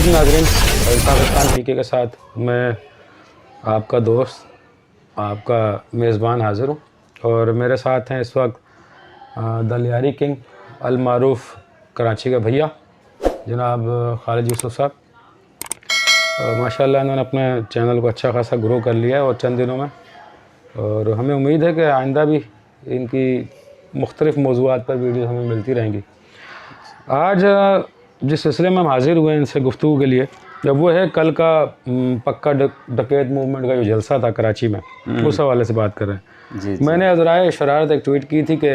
वालेकुम नाज़रीन, पाकिस्तान पीके के साथ मैं आपका दोस्त, आपका मेज़बान हाज़िर हूँ और मेरे साथ हैं इस वक्त द लियारी किंग अल मारूफ कराची का भैया जनाब खालिद यूसुफ साहब। माशाल्लाह इन्होंने अपने चैनल को अच्छा खासा ग्रो कर लिया है और चंद दिनों में, और हमें उम्मीद है कि आइंदा भी इनकी मुख्तलिफ़ मौज़ूआत पर वीडियो हमें मिलती रहेंगी। आज जिस सिलसिले में हम हाज़िर हुए हैं इनसे गुफ्तगू के लिए, जब वो है कल का पक्का डकैत मूवमेंट का जो जलसा था कराची में, उस हवाले से बात कर रहे हैं। जी। मैंने अज़राए शरारत एक ट्वीट की थी कि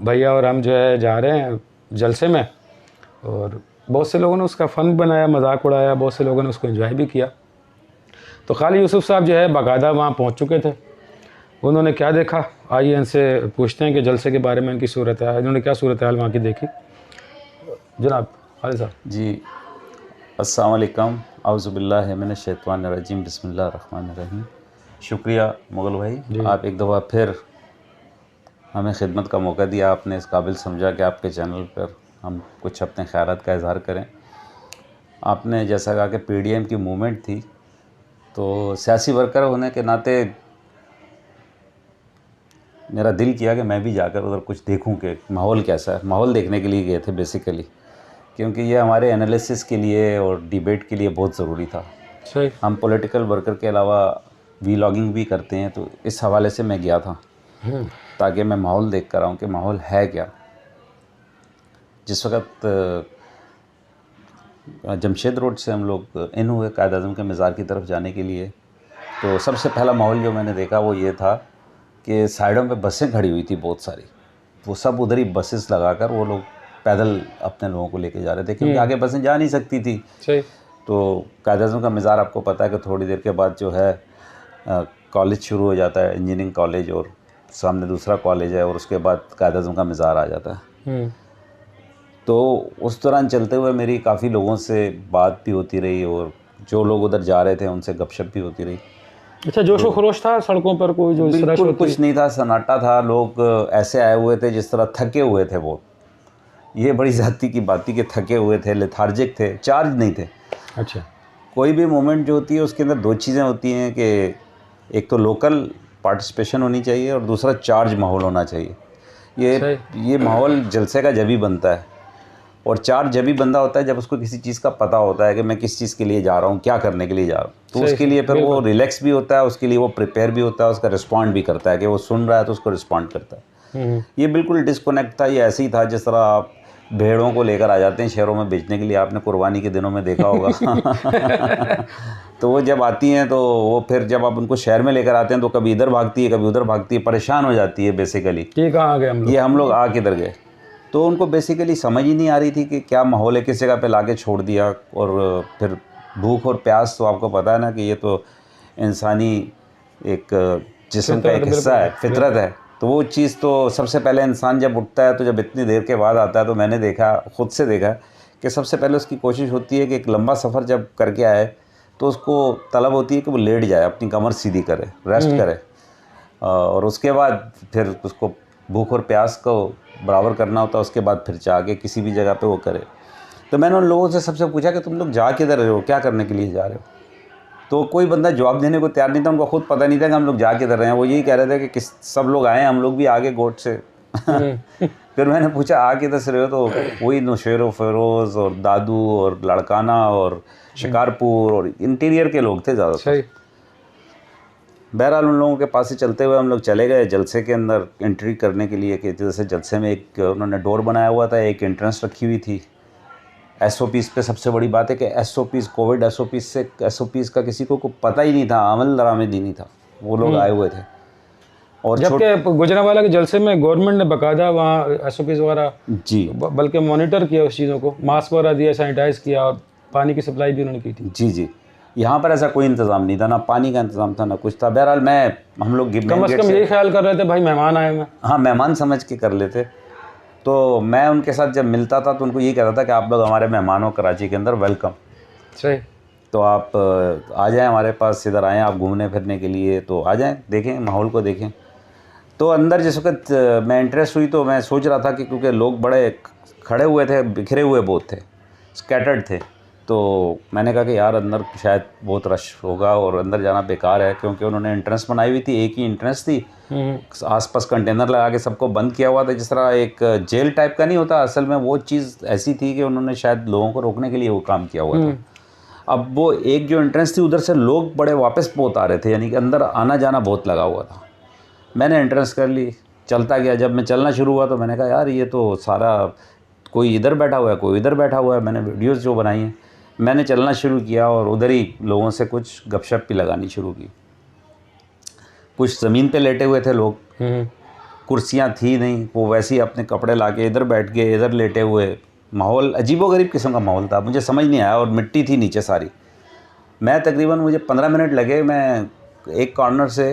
भैया और हम जो है जा रहे हैं जलसे में, और बहुत से लोगों ने उसका फ़न बनाया, मजाक उड़ाया, बहुत से लोगों ने उसको एंजॉय भी किया। तो खालिद यूसुफ साहब जो है बाकायदा वहाँ पहुँच चुके थे, उन्होंने क्या देखा, आइए इनसे पूछते हैं कि जलसे के बारे में इनकी सूरत है, इन्होंने क्या सूरत हाल वहाँ की देखी। जनाब खालिद साहब। जी, अस्सलाम वालेकुम, औज़ुबिल्लाहि मिनश शैतानिर रजीम, बिस्मिल्लाहिर रहमानिर रहीम। शुक्रिया मुग़ल भाई, आप एक दफ़ा फिर हमें खिदमत का मौका दिया, आपने इस काबिल समझा कि आपके चैनल पर हम कुछ अपने ख़यालात का इज़हार करें। आपने जैसा कहा कि पीडीएम की मूवमेंट थी, तो सियासी वर्कर होने के नाते मेरा दिल किया कि मैं भी जाकर उधर कुछ देखूं कि माहौल कैसा है। माहौल देखने के लिए गए थे बेसिकली, क्योंकि ये हमारे एनालिसिस के लिए और डिबेट के लिए बहुत ज़रूरी था। सही। हम पॉलिटिकल वर्कर के अलावा वीलॉगिंग भी करते हैं, तो इस हवाले से मैं गया था ताकि मैं माहौल देख कर आऊँ कि माहौल है क्या। जिस वक्त जमशेद रोड से हम लोग इन हुए कायद आज़म के मज़ार की तरफ जाने के लिए, तो सबसे पहला माहौल जो मैंने देखा वो ये था कि साइडों पे बसें खड़ी हुई थी बहुत सारी। वो सब उधर ही बसेस लगाकर वो लोग पैदल अपने लोगों को लेके जा रहे थे, क्योंकि आगे बसें जा नहीं सकती थी। सही। तो कायद आज़म का मज़ार आपको पता है कि थोड़ी देर के बाद जो है कॉलेज शुरू हो जाता है, इंजीनियरिंग कॉलेज, और सामने दूसरा कॉलेज है, और उसके बाद कायद आज़म का मज़ार आ जाता है। तो उस दौरान चलते हुए मेरी काफ़ी लोगों से बात भी होती रही, और जो लोग उधर जा रहे थे उनसे गपशप भी होती रही। अच्छा, जोश व खरोश था सड़कों पर, कोई जो इस तरह बिल्कुल कुछ नहीं था, सन्नाटा था। लोग ऐसे आए हुए थे जिस तरह थके हुए थे। वो ये बड़ी ज़्यादती की बात थी कि थके हुए थे, लेथार्जिक थे, चार्ज नहीं थे। अच्छा। कोई भी मूवमेंट जो होती है उसके अंदर दो चीज़ें होती हैं कि एक तो लोकल पार्टिसिपेशन होनी चाहिए और दूसरा चार्ज माहौल होना चाहिए। ये माहौल जलसे का जब ही बनता है, और चार्ज जब भी बंदा होता है जब उसको किसी चीज़ का पता होता है कि मैं किस चीज़ के लिए जा रहा हूँ, क्या करने के लिए जा रहा हूँ। तो उसके लिए फिर वो रिलैक्स भी होता है, उसके लिए वो प्रिपेयर भी होता है, उसका रिस्पॉन्ड भी करता है कि वो सुन रहा है तो उसको रिस्पॉन्ड करता है। ये बिल्कुल डिस्कनेक्ट था। ये ऐसे ही था जिस तरह आप भेड़ों को लेकर आ जाते हैं शहरों में बेचने के लिए, आपने कुर्बानी के दिनों में देखा होगा। तो वो जब आती हैं तो वो फिर जब आप उनको शहर में लेकर आते हैं तो कभी इधर भागती है, कभी उधर भागती है, परेशान हो जाती है बेसिकली। कहाँ आ गए हम लोग? ये हम लोग आ किधर गए। तो उनको बेसिकली समझ ही नहीं आ रही थी कि क्या माहौल है, किस जगह पे लाके छोड़ दिया। और फिर भूख और प्यास तो आपको पता है ना कि ये तो इंसानी एक जिस्म का एक हिस्सा है, फितरत है। तो वो चीज़ तो सबसे पहले इंसान जब उठता है, तो जब इतनी देर के बाद आता है, तो मैंने देखा, ख़ुद से देखा कि सबसे पहले उसकी कोशिश होती है कि एक लंबा सफ़र जब करके आए तो उसको तलब होती है कि वो लेट जाए, अपनी कमर सीधी करे, रेस्ट करे, और उसके बाद फिर उसको भूख और प्यास को बराबर करना होता है। उसके बाद फिर चाह के किसी भी जगह पे वो करे। तो मैंने उन लोगों से सबसे पूछा कि तुम लोग जा किधर रहे हो, क्या करने के लिए जा रहे हो। तो कोई बंदा जवाब देने को तैयार नहीं था। उनको खुद पता नहीं था कि हम लोग जा किधर रहे हैं। वो यही कह रहे थे कि सब लोग आए, हम लोग भी आगे गोट से। फिर मैंने पूछा आ किधर से रहे हो, तो वही नौशेर फ़िरोज़ और दादू और लड़काना और शिकारपुर और इंटीरियर के लोग थे ज़्यादातर। बहरहाल उन लोगों के पास से चलते हुए हम लोग चले गए जलसे के अंदर एंट्री करने के लिए। कि जैसे जलसे में एक उन्होंने डोर बनाया हुआ था, एक एंट्रेंस रखी हुई थी। एसओपीज़ पे सबसे बड़ी बात है कि एसओपीज़, कोविड एसओपीज़ का किसी को पता ही नहीं था, अमल दरामदी नहीं था। वो लोग आए हुए थे। और जबकि गुजरांवाला के जलसे में गवर्नमेंट ने बाकायदा वहाँ एसओपीज़ वगैरह जी बल्कि मॉनिटर किया उस चीज़ों को, मास्क वगैरह दिया, सैनिटाइज़ किया, और पानी की सप्लाई भी उन्होंने की थी। जी। यहाँ पर ऐसा कोई इंतज़ाम नहीं था, ना पानी का इंतज़ाम था, ना कुछ था। बहरहाल हम लोग कम से कम यही ख्याल कर रहे थे भाई मेहमान आए हुए। हाँ, मेहमान समझ के कर लेते। तो मैं उनके साथ जब मिलता था तो उनको यही कहता था कि आप लोग हमारे मेहमान हो कराची के अंदर, वेलकम। सही। तो आप आ जाएं हमारे पास, इधर आएँ आप घूमने फिरने के लिए, तो आ जाएं, देखें माहौल को देखें। तो अंदर जिस वक्त मैं इंटरेस्ट हुई तो मैं सोच रहा था कि क्योंकि लोग बड़े खड़े हुए थे, बिखरे हुए बहुत थे, स्कैटर्ड थे, तो मैंने कहा कि यार अंदर शायद बहुत रश होगा और अंदर जाना बेकार है, क्योंकि उन्होंने एंट्रेंस बनाई हुई थी, एक ही एंट्रेंस थी, आसपास कंटेनर लगा के सबको बंद किया हुआ था, जिस तरह एक जेल टाइप का नहीं होता, असल में वो चीज़ ऐसी थी कि उन्होंने शायद लोगों को रोकने के लिए वो काम किया हुआ था। अब वो एक जो एंट्रेंस थी उधर से लोग बड़े वापस बहुत आ रहे थे, यानी कि अंदर आना जाना बहुत लगा हुआ था। मैंने एंट्रेंस कर ली, चलता गया। जब मैं चलना शुरू हुआ तो मैंने कहा यार ये तो सारा कोई इधर बैठा हुआ है, कोई इधर बैठा हुआ है। मैंने वीडियोस जो बनाई हैं, मैंने चलना शुरू किया और उधर ही लोगों से कुछ गपशप भी लगानी शुरू की। कुछ ज़मीन पे लेटे हुए थे लोग, कुर्सियाँ थी नहीं, वो वैसे ही अपने कपड़े लाके इधर बैठ गए, इधर लेटे हुए। माहौल अजीबोगरीब किस्म का माहौल था, मुझे समझ नहीं आया, और मिट्टी थी नीचे सारी। मैं तकरीबन मुझे 15 मिनट लगे, मैं एक कॉर्नर से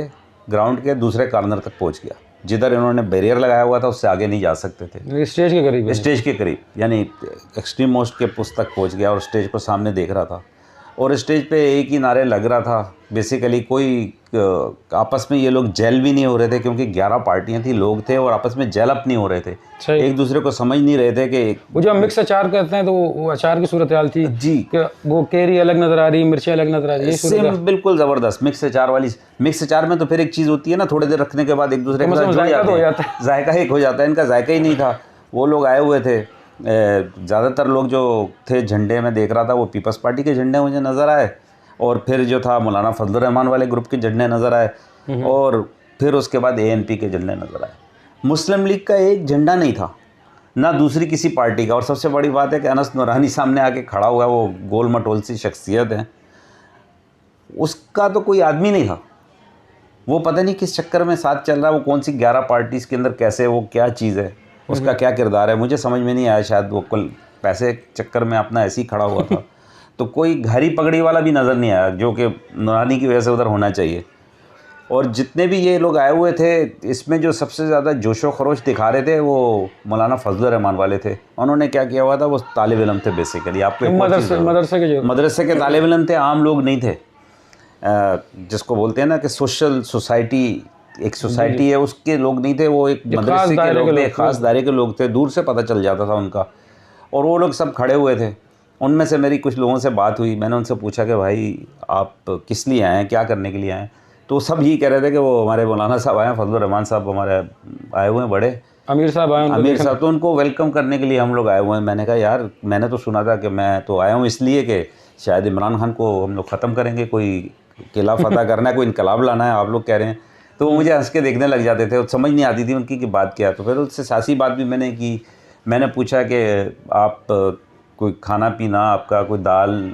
ग्राउंड के दूसरे कॉर्नर तक पहुंच गया, जिधर इन्होंने बैरियर लगाया हुआ था, उससे आगे नहीं जा सकते थे। स्टेज के करीब? स्टेज के करीब, यानी एक्सट्रीम मोस्ट के पुस्त तक पहुंच गया और स्टेज को सामने देख रहा था। और स्टेज पे एक ही नारे लग रहा था बेसिकली। कोई आपस में ये लोग जेल भी नहीं हो रहे थे, क्योंकि 11 पार्टियां थी, लोग थे और आपस में जेल अप नहीं हो रहे थे, एक दूसरे को समझ नहीं रहे थे कि वो जो मिक्स अचार कहते हैं, तो वो अचार की सूरत हाल थी जी, कि वो केरी अलग नज़र आ रही, मिर्ची अलग नज़र आ रही है। सेम बिल्कुल ज़बरदस्त मिक्स अचार वाली। मिक्स अचार में तो फिर एक चीज़ होती है ना, थोड़ी देर रखने के बाद एक दूसरे के साथ जुड़ जाते हैं, जायका एक हो जाता है। इनका जायका ही नहीं था। वो लोग आए हुए थे, ज़्यादातर लोग जो थे झंडे में देख रहा था, वो पीपल्स पार्टी के झंडे मुझे नज़र आए, और फिर जो था मौलाना फजलुर रहमान वाले ग्रुप के झंडे नज़र आए, और फिर उसके बाद ANP के झंडे नज़र आए। मुस्लिम लीग का एक झंडा नहीं था, ना दूसरी किसी पार्टी का। और सबसे बड़ी बात है कि अनस नूरानी सामने आके खड़ा हुआ है, वो गोल मटोल सी शख्सियत है, उसका तो कोई आदमी नहीं था। वो पता नहीं किस चक्कर में साथ चल रहा है, वो कौन सी 11 पार्टीज़ के अंदर कैसे, वो क्या चीज़ है, उसका क्या किरदार है, मुझे समझ में नहीं आया। शायद वो कल पैसे चक्कर में अपना ऐसे ही खड़ा हुआ था। तो कोई घड़ी पगड़ी वाला भी नज़र नहीं आया, जो कि नूरानी की वजह से उधर होना चाहिए। और जितने भी ये लोग आए हुए थे, इसमें जो सबसे ज़्यादा जोशो खरोश दिखा रहे थे वो मौलाना फजलुर रहमान वाले थे। उन्होंने क्या किया हुआ था, वो तालिब इल्म थे बेसिकली। आपको मदरसे के तालिब इल्म थे, आम लोग नहीं थे। जिसको बोलते हैं ना कि सोशल सोसाइटी, एक सोसाइटी है, उसके लोग नहीं थे। वो एक मदरसे के लोग थे, ख़ास दायरे के लोग थे, दूर से पता चल जाता था उनका। और वो लोग सब खड़े हुए थे। उनमें से मेरी कुछ लोगों से बात हुई, मैंने उनसे पूछा कि भाई आप किस लिए आए हैं, क्या करने के लिए आए हैं? तो सब यही कह रहे थे कि वो हमारे मौलाना साहब आए हैं, फजलुर रहमान साहब हमारे आए हुए हैं, बड़े अमीर साहब आए, अमीर साहब, तो उनको वेलकम करने के लिए हम लोग आए हुए हैं। मैंने कहा यार मैंने तो सुना था कि मैं तो आया हूँ इसलिए कि शायद इमरान खान को हम लोग ख़त्म करेंगे, कोई किला फतह करना है, कोई इनकलाब लाना है, आप लोग कह रहे हैं। तो वो मुझे हंस के देखने लग जाते थे, समझ नहीं आती थी उनकी कि बात क्या। तो फिर उससे सियासी बात भी मैंने की। मैंने पूछा कि आप कोई खाना पीना आपका, कोई दाल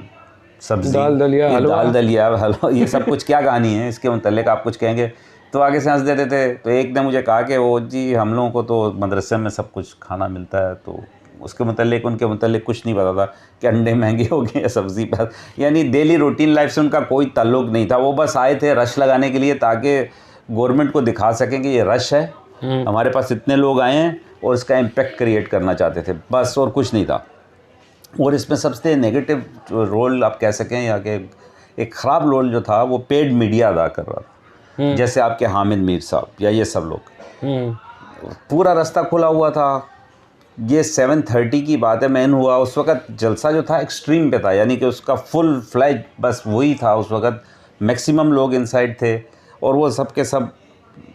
सब्ज़ी, दाल दलिया हलवा, ये सब कुछ क्या कहानी है, इसके मुतल्लिक आप कुछ कहेंगे? तो आगे से हंस देते थे। तो एक ने मुझे कहा कि वो जी हम लोगों को तो मदरसे में सब कुछ खाना मिलता है, तो उसके मुतल्लिक उनके मुतल्लिक कुछ नहीं पता था कि अंडे महंगे हो गए या सब्ज़ी पर, यानी डेली रूटीन लाइफ से उनका कोई ताल्लुक़ नहीं था। वो बस आए थे रश लगाने के लिए, ताकि गवर्नमेंट को दिखा सकें कि ये रश है, हमारे पास इतने लोग आए हैं, और इसका इम्पेक्ट क्रिएट करना चाहते थे, बस, और कुछ नहीं था। और इसमें सबसे नेगेटिव रोल आप कह सकें, या कि एक ख़राब रोल जो था, वो पेड मीडिया अदा कर रहा था। जैसे आपके हामिद मीर साहब या ये सब लोग, पूरा रास्ता खुला हुआ था। ये 7:30 की बात है, मैन हुआ उस वक़्त जलसा जो था एक्सट्रीम पे था, यानी कि उसका फुल फ्लैज बस वही था उस वक़्त। मैक्सिमम लोग इनसाइड थे, और वो सब के सब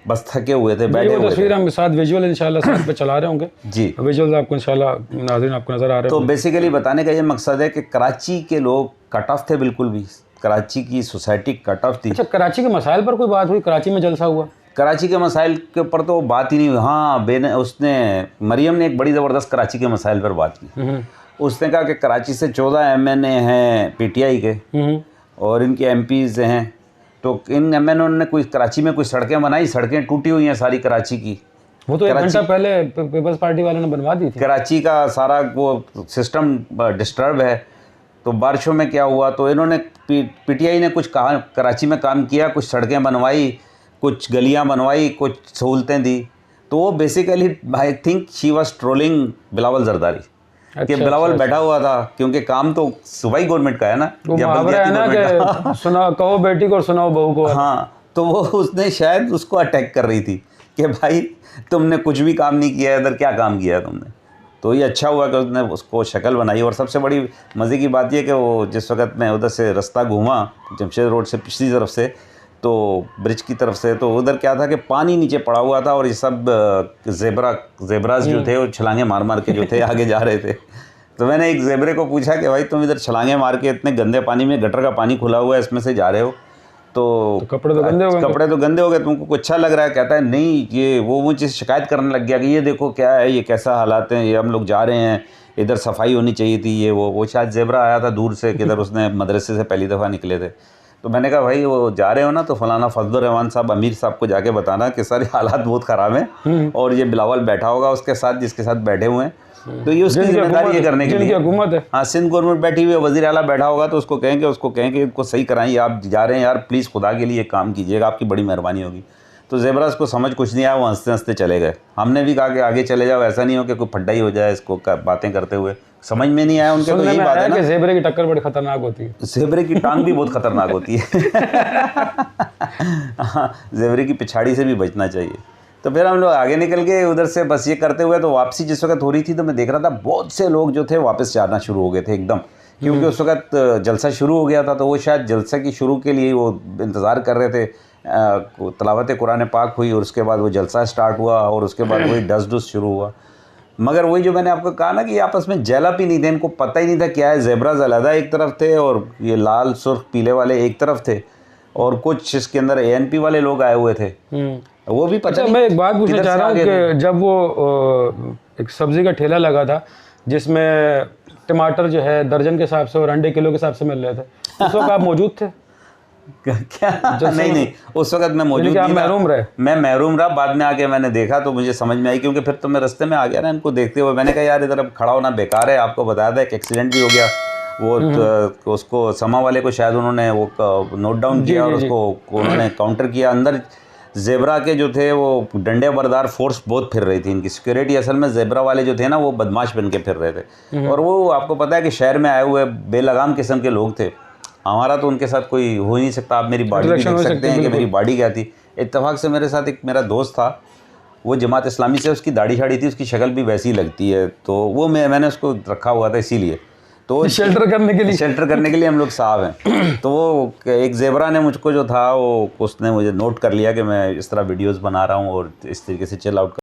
बस थके हुए थे, बैठे हुए थे। तस्वीर हम साथ विजुअल इंशाल्लाह साथ पे चला रहे होंगे जी, विजुअल्स आपको इंशाल्लाह नाज़रीन आपको नज़र आ रहे हैं। तो बेसिकली बताने का ये मकसद है कि कराची के लोग कट ऑफ थे, बिल्कुल भी कराची की सोसाइटी कट ऑफ थी। अच्छा, कराची के मसाइल पर कोई बात हुई? कराची में जलसा हुआ, कराची के मसाइल के ऊपर तो बात ही नहीं हुई। हाँ, उसने मरियम ने एक बड़ी ज़बरदस्त कराची के मसाइल पर बात की। उसने कहा कि कराची से 14 MNA हैं PTI के, और इनके MPs हैं, तो इन MNA ने कोई कराची में कोई सड़कें बनाई, सड़कें टूटी हुई हैं सारी कराची की। वो तो 1 घंटा पहले पीपल्स पार्टी वालों ने बनवा दी थी। कराची का सारा वो सिस्टम डिस्टर्ब है। तो बारिशों में क्या हुआ, तो इन्होंने PTI ने कुछ कहा, कराची में काम किया, कुछ सड़कें बनवाई, कुछ गलियां बनवाई, कुछ सहूलतें दी। तो वो basically I think she was trolling Bilawal Zardari, कि बिलावल बैठा हुआ था, क्योंकि काम तो सूबाई गवर्नमेंट का है ना, या बल्दियाती गवर्नमेंट का। सुना कहो बेटी को और सुनाओ बहू को। हाँ, तो वो उसने शायद उसको अटैक कर रही थी कि भाई तुमने कुछ भी काम नहीं किया है इधर, क्या काम किया है तुमने। तो ये अच्छा हुआ कि उसने उसको शक्ल बनाई। और सबसे बड़ी मज़े की बात ये कि वो जिस वक्त मैं उधर से रास्ता घूमा जमशेद रोड से पिछली तरफ से, तो ब्रिज की तरफ से, तो उधर क्या था कि पानी नीचे पड़ा हुआ था और ये सब जेबराज जो थे वो छलांगे मार मार के जो थे आगे जा रहे थे। तो मैंने एक जेबरे को पूछा कि भाई तुम इधर छलांगे मार के इतने गंदे पानी में, गटर का पानी खुला हुआ है, इसमें से जा रहे हो, तो कपड़े तो गंदे हो गए। कपड़े तो गंदे हो गए, तुमको कुछ अच्छा लग रहा है? कहता है नहीं, ये वो चीज़ शिकायत करने लग गया कि ये देखो क्या है, ये कैसा हालात हैं, ये हम लोग जा रहे हैं, इधर सफाई होनी चाहिए थी, ये वो शायद जेबरा आया था दूर से, किधर उसने मदरसे से पहली दफ़ा निकले थे। तो मैंने कहा भाई वो जा रहे हो ना, तो फलाना फजलुर रहमान साहब अमीर साहब को जाके बताना कि सर हालात बहुत ख़राब हैं और ये बिलावल बैठा होगा उसके साथ, जिसके साथ बैठे हुए हैं, तो ये उसकी जिम्मेदारी ये करने के लिए हुकूमत है। हाँ, सिंध गवर्नमेंट बैठी हुई है, वज़ीर आला बैठा होगा, तो उसको कहें कि इनको सही कराइए, आप जा रहे हैं यार, प्लीज़ खुदा के लिए काम कीजिएगा, आपकी बड़ी मेहरबानी होगी। तो जेबराज को समझ कुछ नहीं आया, वो हंसते हंसते चले गए। हमने भी कहा कि आगे चले जाओ, ऐसा नहीं हो कि कोई फड्डा ही हो जाए इसको बातें करते हुए। समझ में नहीं आया उनके, तो यही बात है ना, ज़ेबरे की टक्कर बड़ी खतरनाक होती है, ज़ेबरे की टांग भी बहुत खतरनाक होती है। हाँ, ज़ेबरे की पिछाड़ी से भी बचना चाहिए। तो फिर हम लोग आगे निकल गए उधर से, बस ये करते हुए। तो वापसी जिस वक्त हो रही थी तो मैं देख रहा था बहुत से लोग जो थे वापस जाना शुरू हो गए थे एकदम, क्योंकि उस वक्त जलसा शुरू हो गया था। तो वो शायद जलसा की शुरू के लिए वो इंतज़ार कर रहे थे। तलावत कुरान पाक हुई और उसके बाद वो जलसा स्टार्ट हुआ और उसके बाद वही डस शुरू हुआ। मगर वही जो मैंने आपको कहा ना कि आपस में जैलअप ही नहीं थे, इनको पता ही नहीं था क्या है। ज़ेबराज़ अलहदा एक तरफ थे और ये लाल सुर्ख पीले वाले एक तरफ थे, और कुछ इसके अंदर ANP वाले लोग आए हुए थे, वो भी पता नहीं। मैं एक बात पूछना चाह रहा हूँ कि जब वो एक सब्ज़ी का ठेला लगा था जिसमें टमाटर जो है दर्जन के हिसाब से और अंडे किलो के हिसाब से मिल रहे थे, उस वक्त आप मौजूद थे क्या? नहीं, उस वक्त मैं मौजूद नहीं था, महरूम रहे। मैं महरूम रहा। बाद में आके मैंने देखा तो मुझे समझ में आई, क्योंकि फिर तो मैं रास्ते में आ गया ना इनको देखते हुए। मैंने कहा यार इधर अब खड़ा होना बेकार है। आपको बताया था एक एक्सीडेंट भी हो गया, वो तो उसको समा वाले को शायद उन्होंने वो नोट डाउन किया और उसको उन्होंने काउंटर किया। अंदर ज़ेबरा के जो थे वो डंडे बरदार फोर्स बहुत फिर रही थी इनकी सिक्योरिटी। असल में ज़ेबरा वाले जो थे ना वो बदमाश बन के फिर रहे थे, और वो आपको पता है कि शहर में आए हुए बेलगाम किस्म के लोग थे। हमारा तो उनके साथ कोई हो ही नहीं सकता। आप मेरी बॉडी भी देख सकते हैं कि मेरी बॉडी क्या थी। इत्तेफाक से मेरे साथ एक मेरा दोस्त था, वो जमात इस्लामी से, उसकी दाढ़ी शाड़ी थी, उसकी शक्ल भी वैसी लगती है, तो वो मैंने उसको रखा हुआ था इसीलिए, तो शेल्टर करने के लिए हम लोग साहब हैं। तो वो एक ज़ेबरा ने मुझको जो था वो उसने मुझे नोट कर लिया कि मैं इस तरह वीडियोस बना रहा हूँ और इस तरीके से चिल आउट